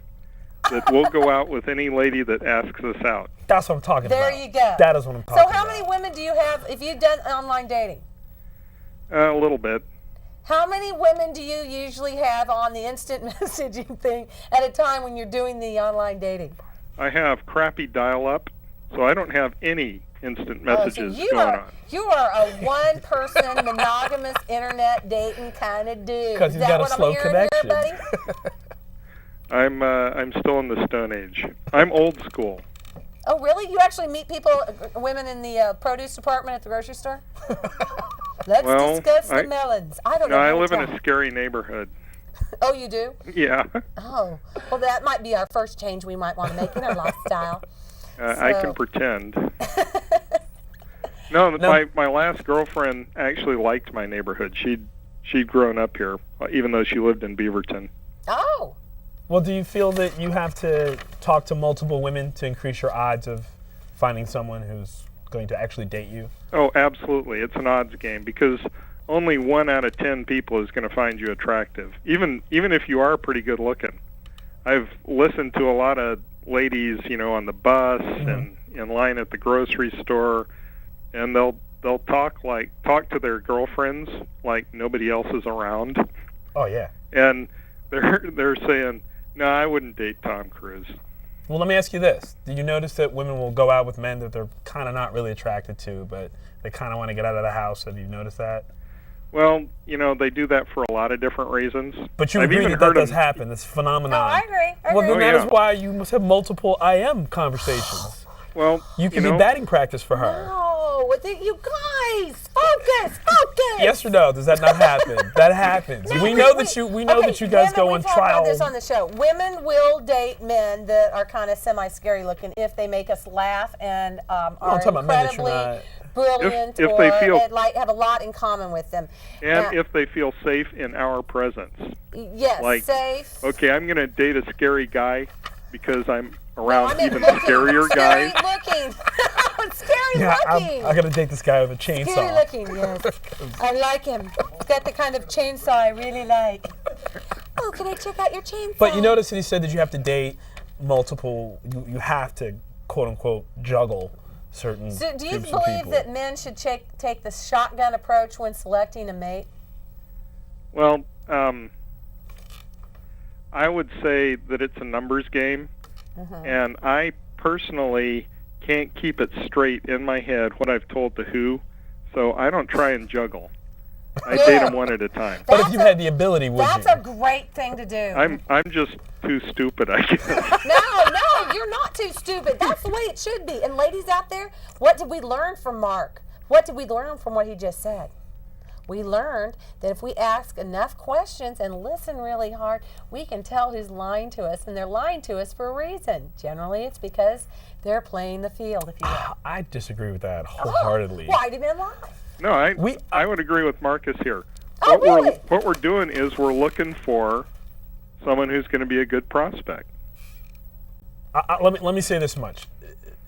that we'll go out with any lady that asks us out. That's what I'm talking about. There you go. That is what I'm talking about. So how many women do you have if you've done online dating? A little bit. How many women do you usually have on the instant messaging thing at a time when you're doing the online dating? I have crappy dial-up, so I don't have any instant messages going on. You are a one-person monogamous internet dating kind of dude. Because he's got a slow connection. Here, I'm still in the Stone Age. I'm old school. Oh, really? You actually meet women in the produce department at the grocery store? Let's discuss the melons. I don't know. No, I live in a scary neighborhood. Oh, you do? Yeah. Oh, well, that might be our first change we might want to make in our lifestyle. I can pretend. No, my last girlfriend actually liked my neighborhood. She'd grown up here, even though she lived in Beaverton. Oh. Well, do you feel that you have to talk to multiple women to increase your odds of finding someone who's going to actually date you? Oh, absolutely. It's an odds game because only 1 out of 10 people is going to find you attractive, even if you are pretty good looking. I've listened to a lot of ladies, on the bus and in line at the grocery store, and they'll talk to their girlfriends like nobody else is around. Oh yeah. And they're saying, "No, I wouldn't date Tom Cruise." Well, let me ask you this. Do you notice that women will go out with men that they're kind of not really attracted to, but they kind of want to get out of the house? Have you noticed that? Well, they do that for a lot of different reasons. But you agree that does happen. It's a phenomenon. Oh, I agree. Well, then that is why you must have multiple I am conversations. Well, you can be batting practice for her. No, you guys, focus. Yes or no? Does that not happen? That happens. No, we know that you guys go on trial. We've talked about this on the show. Women will date men that are kind of semi-scary looking if they make us laugh and are incredibly brilliant if or they feel, have a lot in common with them. And if they feel safe in our presence. Yes, safe. Okay, I'm going to date a scary guy because I'm around even scarier guys. Scary looking. it's scary looking. I gotta date this guy with a chainsaw. Scary looking, yes. I like him. He's got the kind of chainsaw I really like. Oh, can I check out your chainsaw? But you notice that he said that you have to date multiple. You have to quote unquote juggle certain. So do you groups of believe people. that men should take the shotgun approach when selecting a mate? Well, I would say that it's a numbers game, and I personally can't keep it straight in my head what I've told to who, so I don't try and juggle. I date them one at a time. But if you had the ability, would you? That's a great thing to do. I'm just too stupid, I guess. No, you're not too stupid. That's the way it should be. And ladies out there, what did we learn from Mark? What did we learn from what he just said? We learned that if we ask enough questions and listen really hard, we can tell who's lying to us, and they're lying to us for a reason. Generally, it's because they're playing the field, if you will. I disagree with that wholeheartedly. Why do men lie? No, I would agree with Marcus here. Oh, really? What we're doing is we're looking for someone who's going to be a good prospect. Let me say this much.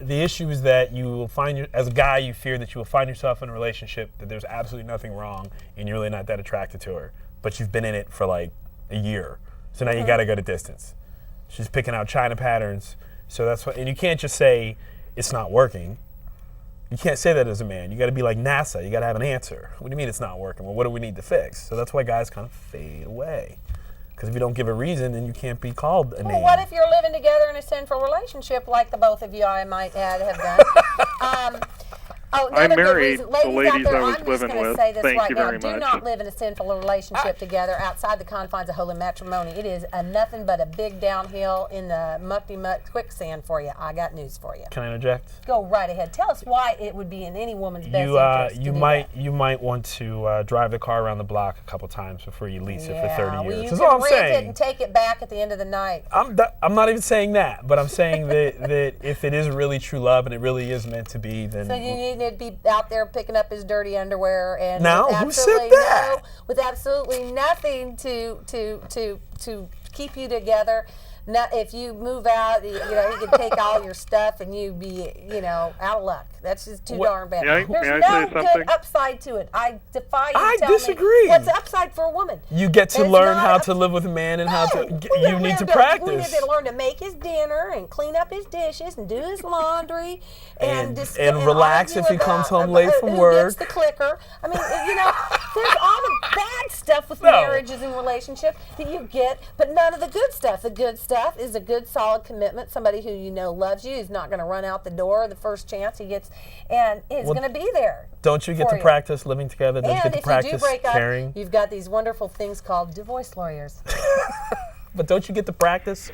The issue is that you will find, as a guy, you fear that you will find yourself in a relationship that there's absolutely nothing wrong and you're really not that attracted to her, but you've been in it for like a year. So now you got to go to distance. She's picking out China patterns. So that's what, and you can't just say it's not working. You can't say that as a man. You got to be like NASA. You got to have an answer. What do you mean it's not working? Well, what do we need to fix? So that's why guys kind of fade away. Because if you don't give a reason, then you can't be called a name. Well, what if you're living together in a sinful relationship like the both of you, I might add, have done? I married the ladies out there, I was I'm living just gonna with. say this Thank right you now. very Do much. not live in a sinful relationship together outside the confines of holy matrimony. It is nothing but a big downhill in the mucky-muck quicksand for you. I got news for you. Can I interject? Go right ahead. Tell us why it would be in any woman's best interest to do that. You might want to drive the car around the block a couple times before you lease it for 30 well, years. you That's can all I'm rent it saying. and take it back at the end of the night. I'm not even saying that, but I'm saying that if it is really true love and it really is meant to be, then So you need to be out there picking up his dirty underwear and No, with who said absolutely that? with absolutely nothing to keep you together. If you move out, he can take all your stuff and you be, out of luck. That's just too darn bad. May I There's say no something? good upside to it. I defy you I to tell disagree. me what's the upside for a woman. you get to There's learn not how a- to live with a man and how to. We You need to We practice. need to learn to make his dinner and clean up his dishes and do his laundry and relax argue if he about comes home late from who work. gets the clicker. I mean, there's all the bad stuff with No. marriages and relationships that you get, but none of the good stuff. The good stuff is a good, solid commitment. Somebody who loves you, is not going to run out the door the first chance he gets, and is going to be there. Don't you get for to practice living together? Don't you And get to if you do practice break up, caring? you've got these wonderful things called divorce lawyers. But don't you get to practice?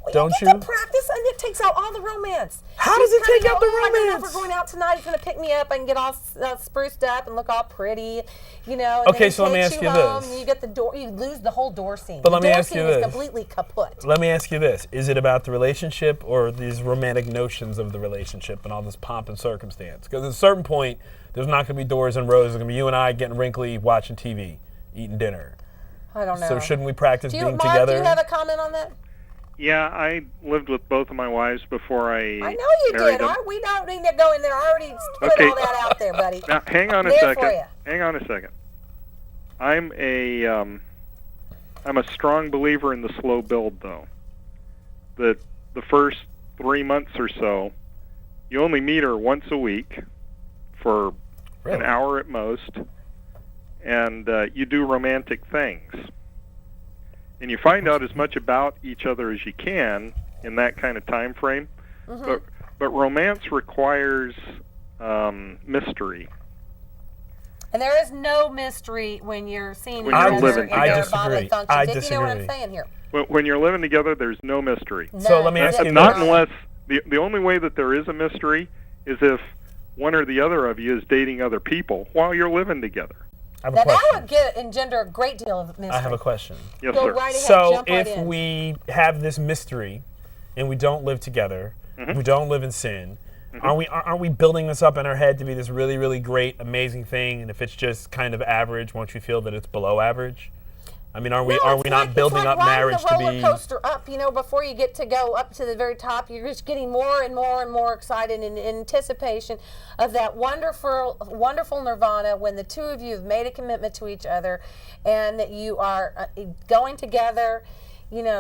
Well, Don't you? Get to practice, and it takes out all the romance. How does it take out the I know romance? if we're going out tonight, he's going to pick me up and get all spruced up and look all pretty, And Okay, then he so let me takes ask you home, this. And you get the door. You lose the whole door scene. But the let me door ask you scene this. is completely kaput. Let me ask you this. Is it about the relationship or these romantic notions of the relationship and all this pomp and circumstance? Because at a certain point, there's not going to be doors and rows. There's going to be you and I getting wrinkly, watching TV, eating dinner. I don't know. So shouldn't we practice being Mark, together? do you have a comment on that? Yeah, I lived with both of my wives before I I know you married did. them. We don't need to go in there. I already put Okay. all that out there, buddy. Now, hang on a There second. for you. Hang on a second. I'm a strong believer in the slow build, though. That the first 3 months or so, you only meet her once a week for an hour at most, and you do romantic things. And you find out as much about each other as you can in that kind of time frame. Mm-hmm. But romance requires mystery. And there is no mystery when you're seeing When each you're other living in their together. bodily functions. I If you know what I'm disagree. saying here. When you're living together, there's no mystery. So let me ask you Not this. unless the only way that there is a mystery is if one or the other of you is dating other people while you're living together. I have a Now question. that would engender a great deal of mystery. I have a question. Yes, Go sir. right ahead. So jump right if in. we have this mystery and we don't live together, Mm-hmm. we don't live in sin, aren't we building this up in our head to be this really, really great, amazing thing? And if it's just kind of average, won't you feel that it's below average? I mean, are we it's not building up marriage to be? to be? Roller coaster up, before you get to go up to the very top, you're just getting more and more and more excited in anticipation of that wonderful, wonderful nirvana when the two of you have made a commitment to each other, and that you are going together.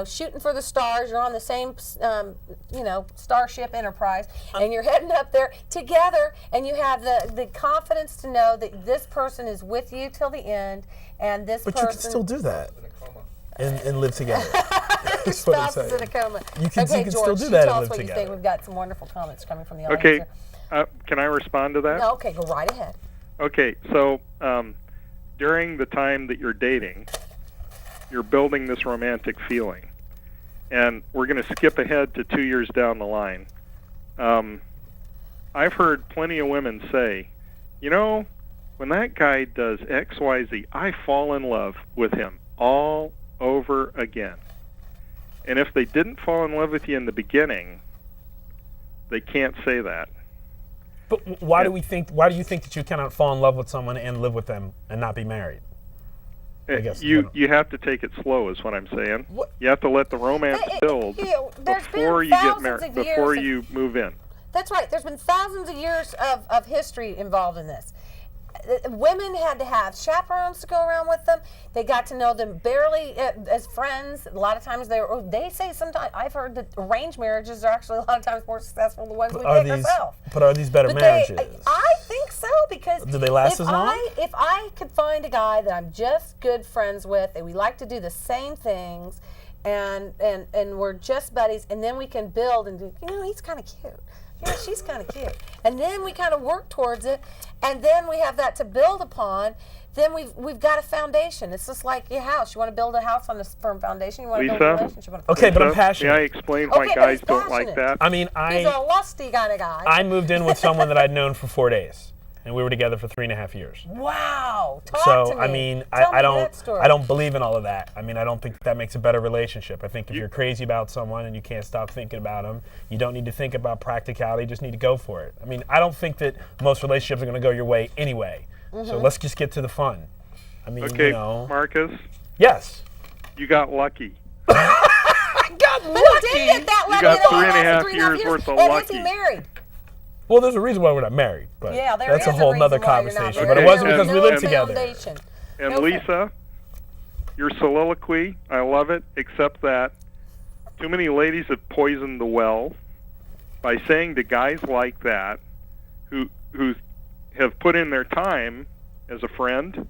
Shooting for the stars. You're on the same, Starship Enterprise, and you're heading up there together, and you have the confidence to know that this person is with you till the end, and this person. But you can still do that and live together. Your spouse is in a coma. You can George, still do that tell and us live what together. you think. We've got some wonderful comments coming from the audience. Okay, can I respond to that? No, okay, go right ahead. Okay, so during the time that you're dating, you're building this romantic feeling. And we're going to skip ahead to 2 years down the line. I've heard plenty of women say, when that guy does X, Y, Z, I fall in love with him all over again. And if they didn't fall in love with you in the beginning, they can't say that. But why do you think that you cannot fall in love with someone and live with them and not be married? I guess you have to take it slow, is what I'm saying. What? You have to let the romance build before you get married, before you move in. That's right. There's been thousands of years of history involved in this. Women had to have chaperones to go around with them. They got to know them barely as friends. A lot of times they say sometimes, I've heard that arranged marriages are actually a lot of times more successful than the ones we pick ourselves. But are these better marriages? I think so, because do they last as long? If I could find a guy that I'm just good friends with, and we like to do the same things, and we're just buddies, and then we can build and do, he's kind of cute. She's kind of cute. And then we kind of work towards it, and then we have that to build upon. Then we've got a foundation. It's just like your house. You want to build a house on a firm foundation. You want to build a relationship on a firm Okay, but I'm Lisa, passionate. May I explain why guys don't like that? I mean, He's a lusty kind of guy. I moved in with someone that I'd known for 4 days, and we were together for 3.5 years. Wow! Talk to me. I mean, I don't believe in all of that. I mean, I don't think that makes a better relationship. I think if you're crazy about someone and you can't stop thinking about them, you don't need to think about practicality. You just need to go for it. I mean, I don't think that most relationships are going to go your way anyway. So let's just get to the fun. I mean, Okay, Marcus. Yes. You got lucky. I got lucky. Who did get that lucky? You got 3.5 years worth of lucky. Is he married? Well, there's a reason why we're not married, but yeah, that's a whole nother conversation. But it wasn't because we lived together. And Lisa, your soliloquy, I love it, except that too many ladies have poisoned the well by saying to guys like that who have put in their time as a friend,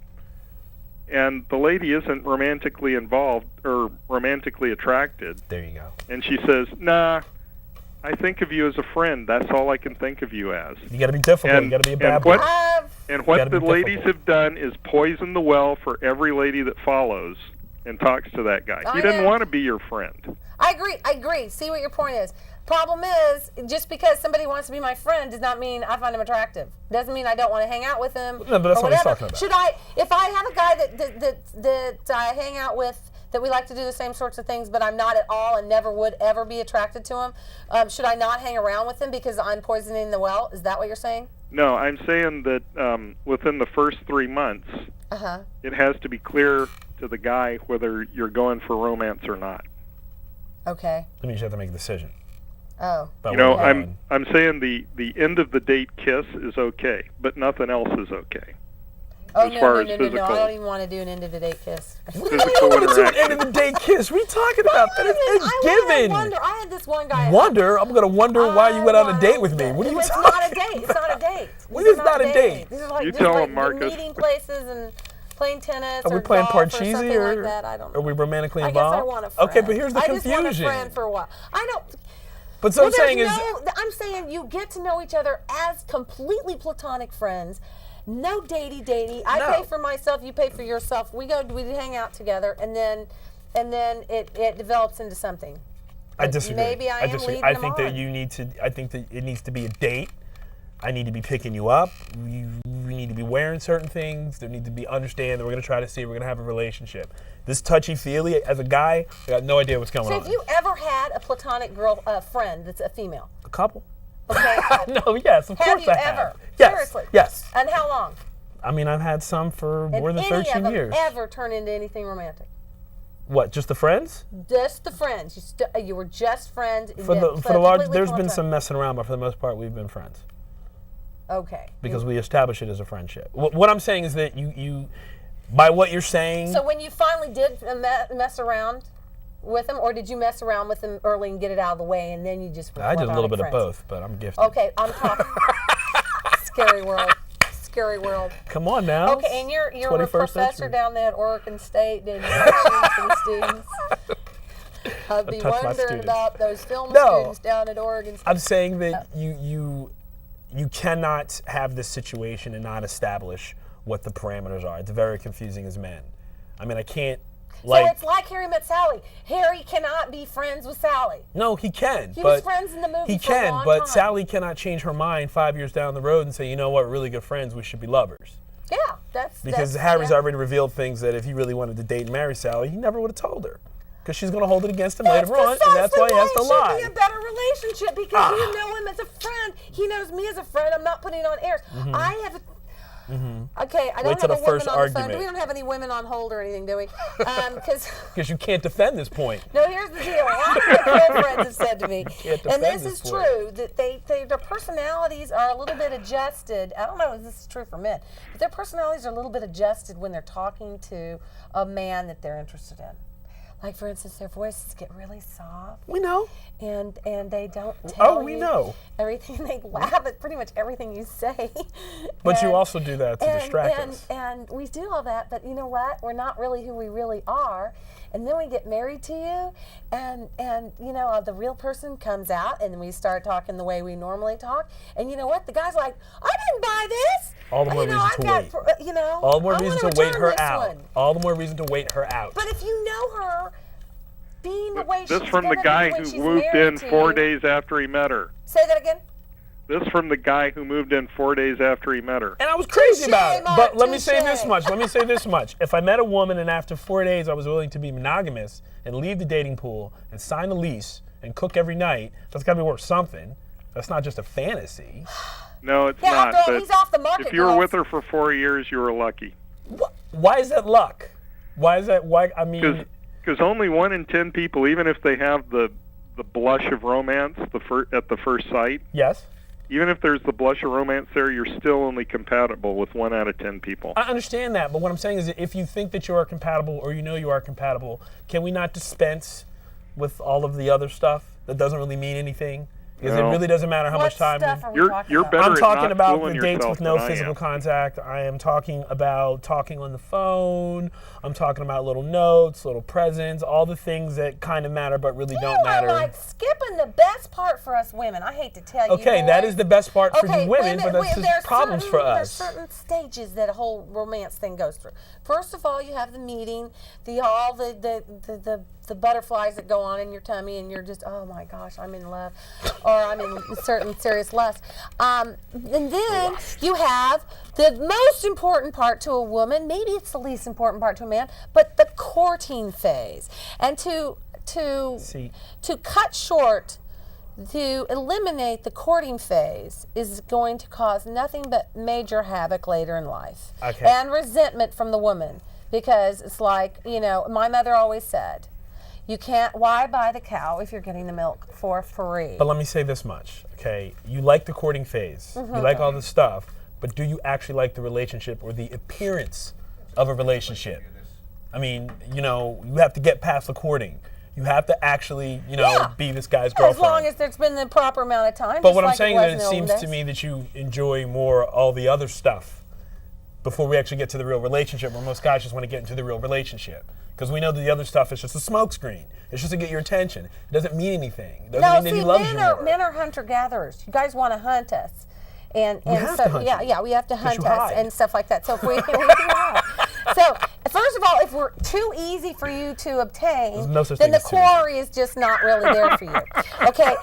and the lady isn't romantically involved or romantically attracted. There you go. And she says, nah, I think of you as a friend. That's all I can think of you as. You got to be difficult. You got to be a bad boy. And what the ladies have done is poison the well for every lady that follows and talks to that guy. He doesn't want to be your friend. I agree. See what your point is. Problem is, just because somebody wants to be my friend does not mean I find him attractive. Doesn't mean I don't want to hang out with him. No, but that's or what he's whatever. talking about. If I have a guy that I hang out with, that we like to do the same sorts of things, but I'm not at all and never would ever be attracted to him, should I not hang around with him because I'm poisoning the well? Is that what you're saying? No, I'm saying that within the first 3 months, it has to be clear to the guy whether you're going for romance or not. Okay. That means you have to make a decision. Oh. I'm saying the end of the date kiss is okay, but nothing else is okay. Oh, as far as no. physical. I don't even want to do an end of the date kiss. Physical interaction. End of the date kiss. What are you talking about? It's given. I had this one guy. Wonder? I'm going to wonder why you went on a date with me. What are you talking about? It's not a date. What is not a date? These are like, you tell him, like Marcus. Meeting places and playing tennis. Are we playing Parcheesi or like that? I don't know. Are we romantically I involved? guess I want a friend. Okay, but here's the I confusion. just want a friend for a while. I don't. But so I'm saying I'm saying you get to know each other as completely platonic friends. No datey. I pay for myself, you pay for yourself. We hang out together, and then it develops into something. I disagree. Maybe I am leading I them think on. that you need to. I think that it needs to be a date. I need to be picking you up. We need to be wearing certain things. There need to be understand that we're going to try to see. We're going to have a relationship. This touchy-feely, as a guy, I got no idea what's going on. So have you ever had a platonic girl friend that's a female? A couple. Okay. No, yes, of course I have. Have you ever? Yes. Seriously? Yes. And how long? I mean, I've had some for more than 13 years. Ever turn into anything romantic? What? Just the friends? Just the friends. You were just friends. For the large, there's been some messing around, but for the most part, we've been friends. Okay. Because we established it as a friendship. What I'm saying is that you, by what you're saying. So when you finally did mess around with him, or did you mess around with him early and get it out of the way, and then you just were I did a little bit friends? of both, but I'm gifted. Okay, I'm talking. Scary world. Scary world. Come on now. Okay, and you're a professor century. down there at Oregon State doing lectures for the students. I'd be wondering about those film students down at Oregon State. I'm saying that you cannot have this situation and not establish what the parameters are. It's very confusing as men. I mean, I can't. So it's like Harry met Sally. Harry cannot be friends with Sally. No, he can. He was friends in the movie for a long time. Sally cannot change her mind 5 years down the road and say, you know what, we're really good friends, we should be lovers. Yeah, that's because Harry's already revealed things that if he really wanted to date and marry Sally, he never would have told her. Because she's going to hold it against him later on, and that's why he has to lie. It should be a better relationship because you know him as a friend. He knows me as a friend. I'm not putting on airs. Mm-hmm. I have Okay, I don't have a woman on the phone. We don't have any women on hold or anything, do we? Because you can't defend this point. No, here's the deal. A lot of my girlfriends have said to me, and this is point. true, that their personalities are a little bit adjusted. I don't know if this is true for men, but their personalities are a little bit adjusted when they're talking to a man that they're interested in. Like, for instance, their voices get really soft. We know. And they don't tell we know. Everything. They laugh at pretty much everything you say. But you also do that to distract us. And we do all that, but you know what? We're not really who we really are. And then we get married to you, and you know, the real person comes out, and we start talking the way we normally talk. And you know what? The guy's like, I didn't buy this. All the more reason to wait. You know, all the more reason to wait her out. All the more reason to wait her out. But if you know her, being the way this from the guy who moved in 4 days after he met her. Say that again. This from the guy who moved in 4 days after he met her. And I was crazy about it. But let me say this much. If I met a woman and after 4 days I was willing to be monogamous and leave the dating pool and sign a lease and cook every night, that's got to be worth something. That's not just a fantasy. No, it's not. But he's off the market, if you were with her for 4 years, you were lucky. Why is that luck? Why is that? Why? I mean, because only 1 in 10 people, even if they have the blush of romance at the first sight. Yes. Even if there's the blush of romance there, you're still only compatible with 1 out of 10 people. I understand that, but what I'm saying is that if you think that you are compatible or you know you are compatible, can we not dispense with all of the other stuff that doesn't really mean anything? Because it really doesn't matter how much time. You're better I'm at talking not about fooling the dates yourself with no than I physical am. contact. I am talking about talking on the phone. I'm talking about little notes, little presents, all the things that kind of matter but really don't matter. You are like skipping the best part for us women. I hate to tell you. Okay, that is the best part for you women, but that's there's just problems for us. There's certain stages that a whole romance thing goes through. First of all, you have the meeting, all the butterflies that go on in your tummy, and you're just, oh my gosh, I'm in love, or I'm in certain serious lust. And then you have the most important part to a woman, maybe it's the least important part to a man, but the courting phase. And to cut short, to eliminate the courting phase is going to cause nothing but major havoc later in life. Okay. And resentment from the woman, because it's like, you know, my mother always said, why buy the cow if you're getting the milk for free? But let me say this much, okay? You like the courting phase. You like all this stuff, but do you actually like the relationship or the appearance of a relationship? I mean, you know, you have to get past the courting. You have to actually, you know, be this guy's girlfriend. As long as there's been the proper amount of time. But what I'm saying is that it seems to me that you enjoy more all the other stuff before we actually get to the real relationship, where most guys just want to get into the real relationship. Because we know that the other stuff is just a smokescreen. It's just to get your attention. It doesn't mean anything. It doesn't mean that he loves you more. Men are hunter-gatherers. You guys want to hunt us. And we have to hunt you. We have to hunt us hide. and stuff like that. So if we do hide. So first of all, if we're too easy for you to obtain, then the quarry is just not really there for you. Okay.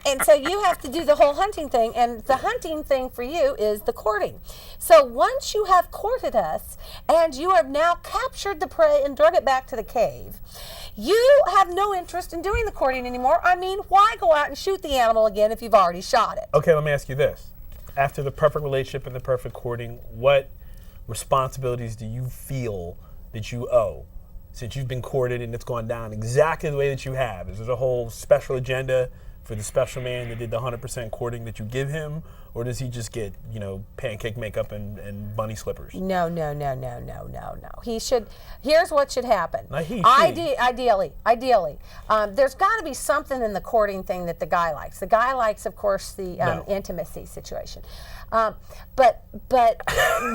And so you have to do the whole hunting thing, and the hunting thing for you is the courting. So once you have courted us and you have now captured the prey and drug it back to the cave, you have no interest in doing the courting anymore. I mean, why go out and shoot the animal again if you've already shot it? Okay, let me ask you this. After the perfect relationship and the perfect courting, what responsibilities do you feel that you owe since you've been courted and it's gone down exactly the way that you have? Is there a whole special agenda for the special man that did the 100% courting that you give him? Or does he just get, pancake makeup and bunny slippers? No. He should. Here's what should happen. Ideally, there's got to be something in the courting thing that the guy likes. The guy likes, of course, the intimacy situation. But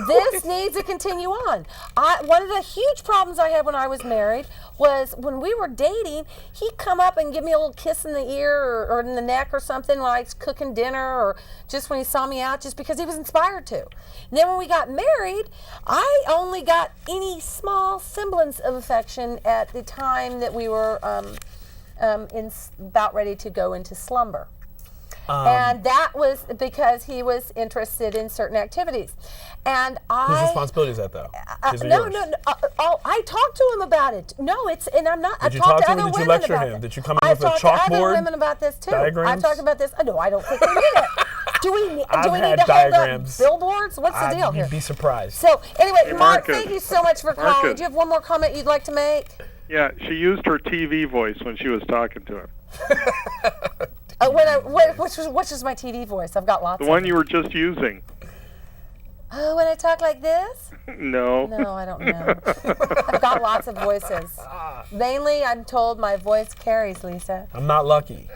this needs to continue on. One of the huge problems I had when I was married was when we were dating, he'd come up and give me a little kiss in the ear or in the neck or something while I was cooking dinner, or just when he saw me out, just because he was inspired to. And then when we got married, I only got any small semblance of affection at the time that we were about ready to go into slumber. And that was because he was interested in certain activities. And whose responsibility is that, though? No. I talked to him about it. I'm not. Did you talk to him? Did you lecture him? Did you come in with a chalkboard? I've talked to other women about this too. Diagrams? I've talked about this. No, I don't think we need it. Do we need to hold up billboards? What's the deal here? You'd be surprised. So anyway, Hey, Mark, Marcus. thank you so much for calling. Marcus. Do you have one more comment you'd like to make? Yeah, she used her TV voice when she was talking to him. Which is my TV voice? I've got lots. The one you were just using. Oh, when I talk like this? No. No, I don't know. I've got lots of voices. Mainly, I'm told my voice carries, Lisa. I'm not lucky.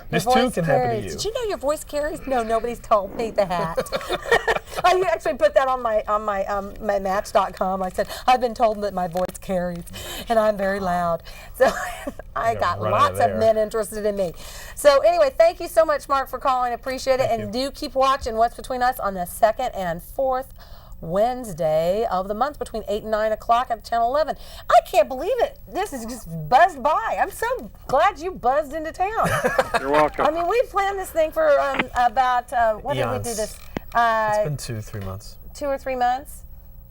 This too can happen to you. Did you know your voice carries? No, nobody's told me that. I actually put that on my Match.com. I said, I've been told that my voice carries, and I'm very loud. So I got lots of men interested in me. So anyway, thank you so much, Mark, for calling. Appreciate it. And do keep watching What's Between Us on the 2nd and 4th Wednesday of the month between 8 and 9 o'clock at Channel 11. I can't believe it. This is just buzzed by. I'm so glad you buzzed into town. You're welcome. I mean, we've planned this thing for about, when did we do this? It's been 2-3 months. 2 or 3 months?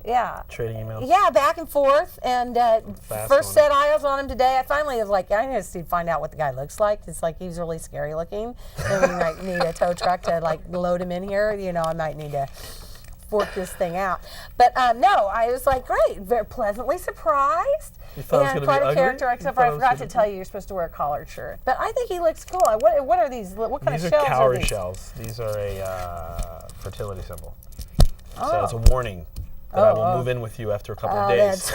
Yeah. Trading emails. Yeah, back and forth. And first set eyes on him today. I finally was like, I need to find out what the guy looks like. It's like he's really scary looking. And we might need a tow truck to load him in here. I might need to work this thing out. But no, I was like, great, very pleasantly surprised. You thought it was quite gonna a be character, ugly? except for I forgot to tell you you're supposed to wear a collared shirt. But I think he looks cool. What are these? What kind These of are shells cowrie are these? shells. These are a fertility symbol. Oh. So it's a warning that I will move in with you after a couple of days.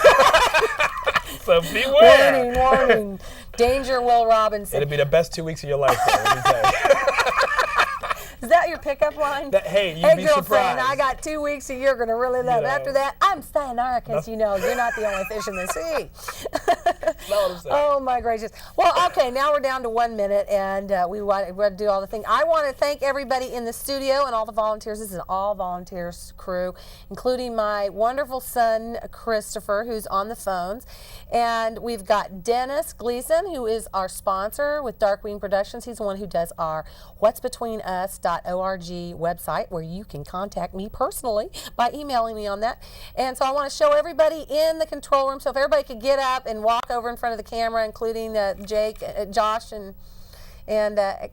So beware. Warning. Danger, Will Robinson. It'll be the best 2 weeks of your life, though, let me tell you. Is that your pickup line? Hey, you'd be girlfriend, surprised. I got 2 weeks and you're going to really love it. After that, I'm sayonara because you're not the only fish in the sea. Oh, my gracious. Well, okay, now we're down to 1 minute and we're going to do all the things. I want to thank everybody in the studio and all the volunteers. This is an all-volunteers crew, including my wonderful son, Christopher, who's on the phones. And we've got Dennis Gleason, who is our sponsor with Darkwing Productions. He's the one who does our What's Between Us.org website, where you can contact me personally by emailing me on that. And so I want to show everybody in the control room. So if everybody could get up and walk over in front of the camera, including Jake, Josh, and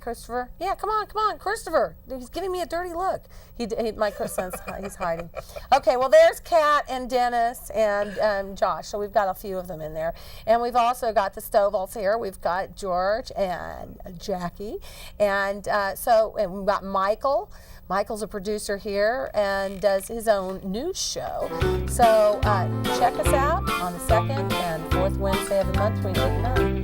Christopher. Yeah, come on, Christopher. He's giving me a dirty look. My son's he's hiding. Okay, well, there's Kat and Dennis and Josh. So we've got a few of them in there. And we've also got the Stovals here. We've got George and Jackie. And we've got Michael. Michael's a producer here and does his own news show. So check us out on the 2nd and 4th Wednesday of the month between 8 and 9.